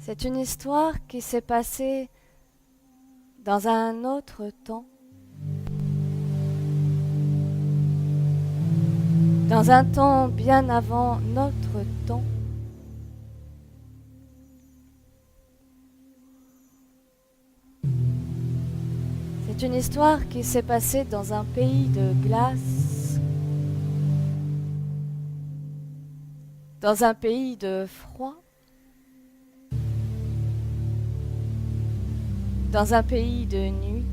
C'est une histoire qui s'est passée dans un autre temps, dans un temps bien avant notre temps. C'est une histoire qui s'est passée dans un pays de glace, dans un pays de froid, dans un pays de nuit.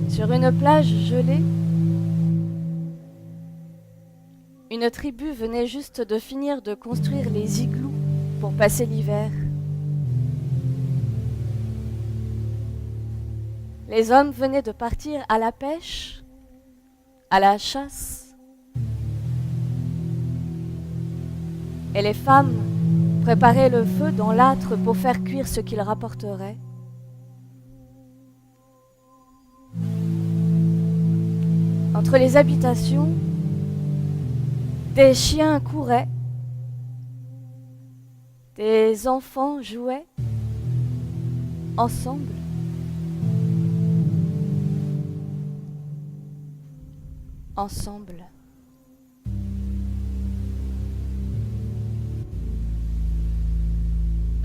Sur une plage gelée, une tribu venait juste de finir de construire les igloos pour passer l'hiver. Les hommes venaient de partir à la pêche, à la chasse, et les femmes préparaient le feu dans l'âtre pour faire cuire ce qu'ils rapporteraient. Entre les habitations, des chiens couraient, des enfants jouaient ensemble. Ensemble.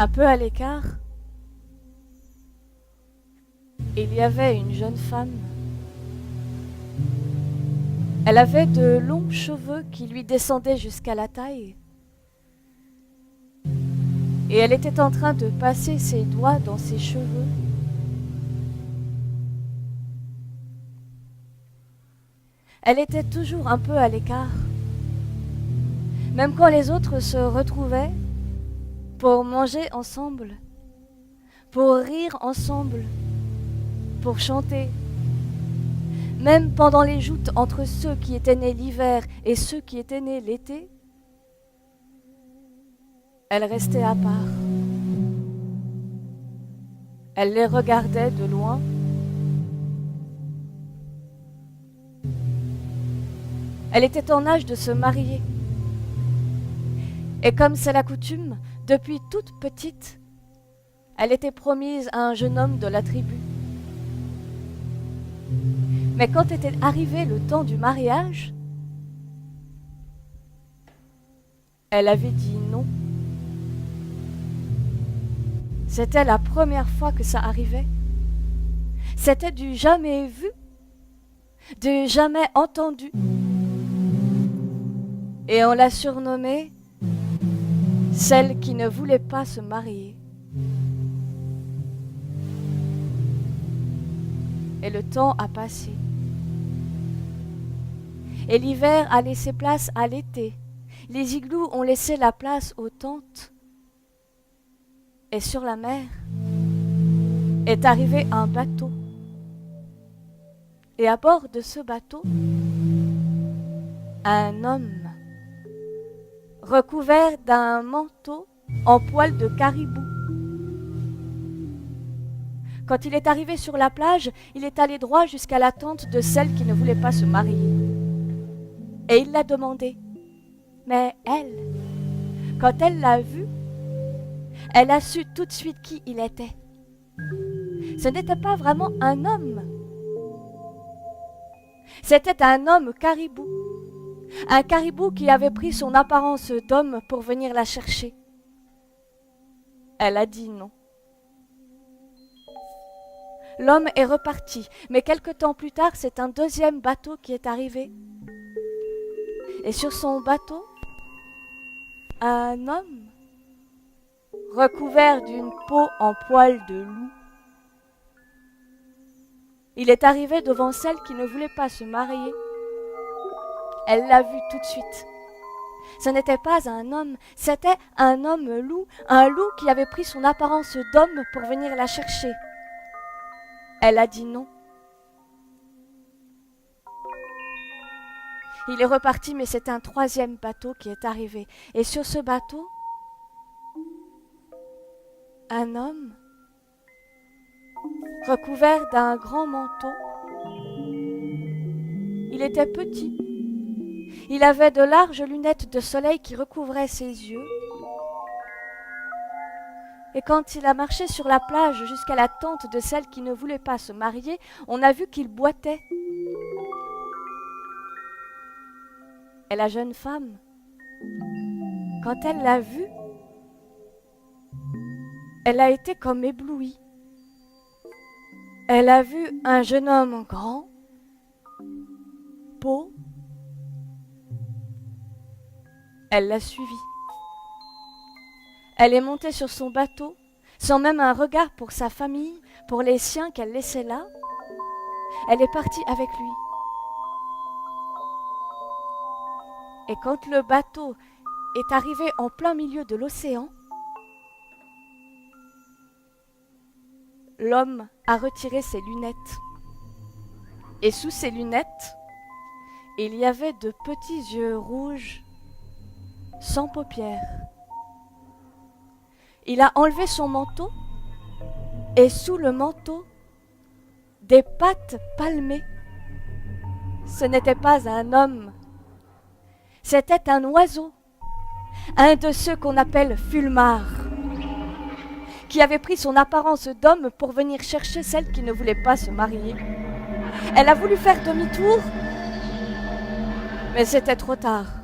Un peu à l'écart, il y avait une jeune femme. Elle avait de longs cheveux qui lui descendaient jusqu'à la taille. Et elle était en train de passer ses doigts dans ses cheveux. Elle était toujours un peu à l'écart. Même quand les autres se retrouvaient pour manger ensemble, pour rire ensemble, pour chanter. Même pendant les joutes entre ceux qui étaient nés l'hiver et ceux qui étaient nés l'été, elle restait à part. Elle les regardait de loin. Elle était en âge de se marier. Et comme c'est la coutume, depuis toute petite, elle était promise à un jeune homme de la tribu. Mais quand était arrivé le temps du mariage, elle avait dit non. C'était la première fois que ça arrivait. C'était du jamais vu, du jamais entendu. Et on l'a surnommée celle qui ne voulait pas se marier. Et le temps a passé. Et l'hiver a laissé place à l'été. Les igloos ont laissé la place aux tentes. Et sur la mer est arrivé un bateau. Et à bord de ce bateau, un homme recouvert d'un manteau en poil de caribou. Quand il est arrivé sur la plage, il est allé droit jusqu'à la tente de celle qui ne voulait pas se marier. Et il l'a demandé. Mais elle, quand elle l'a vu, elle a su tout de suite qui il était. Ce n'était pas vraiment un homme. C'était un homme caribou. Un caribou qui avait pris son apparence d'homme pour venir la chercher. Elle a dit non. L'homme est reparti, mais quelque temps plus tard, c'est un deuxième bateau qui est arrivé. Et sur son bateau, un homme recouvert d'une peau en poil de loup. Il est arrivé devant celle qui ne voulait pas se marier. Elle l'a vu tout de suite. Ce n'était pas un homme, c'était un homme loup, un loup qui avait pris son apparence d'homme pour venir la chercher. Elle a dit non. Il est reparti, mais c'est un troisième bateau qui est arrivé. Et sur ce bateau, un homme recouvert d'un grand manteau Il était petit. Il avait de larges lunettes de soleil qui recouvraient ses yeux. Et quand il a marché sur la plage jusqu'à la tente de celle qui ne voulait pas se marier, on a vu qu'il boitait. Et la jeune femme, quand elle l'a vu, elle a été comme éblouie. Elle a vu un jeune homme grand, beau. Elle l'a suivi. Elle est montée sur son bateau, sans même un regard pour sa famille, pour les siens qu'elle laissait là. Elle est partie avec lui. Et quand le bateau est arrivé en plein milieu de l'océan, l'homme a retiré ses lunettes. Et sous ses lunettes, il y avait de petits yeux rouges, sans paupières. Il a enlevé son manteau, et sous le manteau, des pattes palmées. Ce n'était pas un homme, c'était un oiseau, un de ceux qu'on appelle fulmars, qui avait pris son apparence d'homme pour venir chercher celle qui ne voulait pas se marier. Elle a voulu faire demi-tour, mais c'était trop tard.